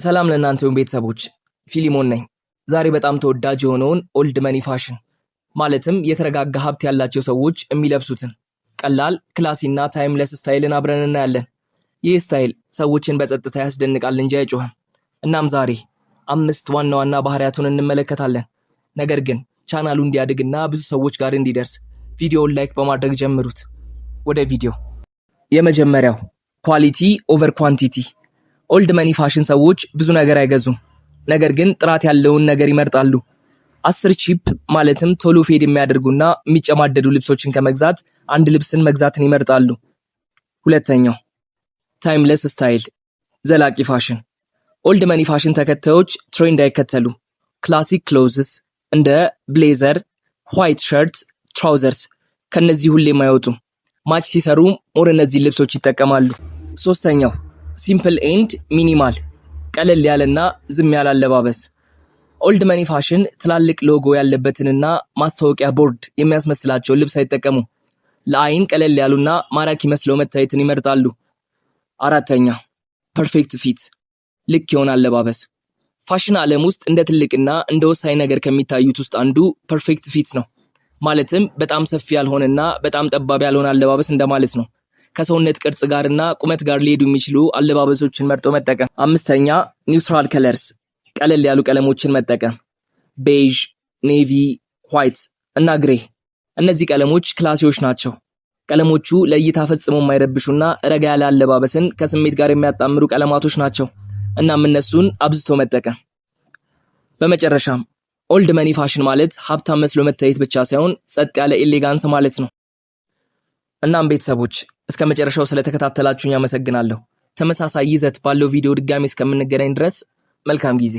ሰላም ለእናንተ ቤተሰቦች፣ ፊሊሞን ነኝ። ዛሬ በጣም ተወዳጅ የሆነውን ኦልድ መኒ ፋሽን ማለትም የተረጋጋ ሀብት ያላቸው ሰዎች የሚለብሱትን ቀላል ክላሲና ታይምለስ ስታይልን አብረን እናያለን። ይህ ስታይል ሰዎችን በጸጥታ ያስደንቃል እንጂ አይጮህም። እናም ዛሬ 5 ዋና ዋና ባህሪያቱን እንመለከታለን። ነገር ግን ቻናሉ እንዲያድግና ብዙ ሰዎች ጋር እንዲደርስ ቪዲዮውን ላይክ በማድረግ ጀምሩት። ወደ ቪዲዮ። የመጀመሪያው ኳሊቲ ኦቨር ኳንቲቲ። ኦልድ መኒ ፋሽን ሰዎች ብዙ ነገር አይገዙም፣ ነገር ግን ጥራት ያለውን ነገር ይመርጣሉ። 10 ቺፕ ማለትም ቶሎ ፌድ የሚያደርጉና የሚጨማደዱ ልብሶችን ከመግዛት አንድ ልብስን መግዛትን ይመርጣሉ። ሁለተኛው ታይምለስ ስታይል፣ ዘላቂ ፋሽን። ኦልድ መኒ ፋሽን ተከታዮች ትሬንድ አይከተሉ። ክላሲክ ክሎዝስ እንደ ብሌዘር፣ ዋይት ሸርት፣ ትራውዘርስ ከነዚህ ሁሌም አይወጡም። ማች ሲሰሩ ሞር እነዚህ ልብሶች ይጠቀማሉ። ሶስተኛው ሲምፕል ኤንድ ሚኒማል፣ ቀለል ያለና ዝም ያለ አለባበስ። ኦልድ መኒ ፋሽን ትላልቅ ሎጎ ያለበትንና ማስታወቂያ ቦርድ የሚያስመስላቸውን ልብስ አይጠቀሙ። ለአይን ቀለል ያሉና ማራኪ መስለው መታየትን ይመርጣሉ። አራተኛ ፐርፌክት ፊት፣ ልክ የሆነ አለባበስ። ፋሽን ዓለም ውስጥ እንደ ትልቅና እንደ ወሳኝ ነገር ከሚታዩት ውስጥ አንዱ ፐርፌክት ፊት ነው። ማለትም በጣም ሰፊ ያልሆነና በጣም ጠባብ ያልሆነ አለባበስ እንደማለት ነው። ከሰውነት ቅርጽ ጋርና ቁመት ጋር ሊሄዱ የሚችሉ አለባበሶችን መርጦ መጠቀም። አምስተኛ ኒውትራል ከለርስ፣ ቀለል ያሉ ቀለሞችን መጠቀም። ቤዥ፣ ኔቪ፣ ዋይት እና ግሬ። እነዚህ ቀለሞች ክላሲዎች ናቸው። ቀለሞቹ ለእይታ ፈጽሞ የማይረብሹና ረጋ ያለ አለባበስን ከስሜት ጋር የሚያጣምሩ ቀለማቶች ናቸው። እናም እነሱን አብዝቶ መጠቀም። በመጨረሻም ኦልድ መኒ ፋሽን ማለት ሀብታም መስሎ መታየት ብቻ ሳይሆን ጸጥ ያለ ኤሌጋንስ ማለት ነው። እናም ቤተሰቦች እስከ መጨረሻው ስለተከታተላችሁኝ አመሰግናለሁ። ተመሳሳይ ይዘት ባለው ቪዲዮ ድጋሚ እስከምንገናኝ ድረስ መልካም ጊዜ።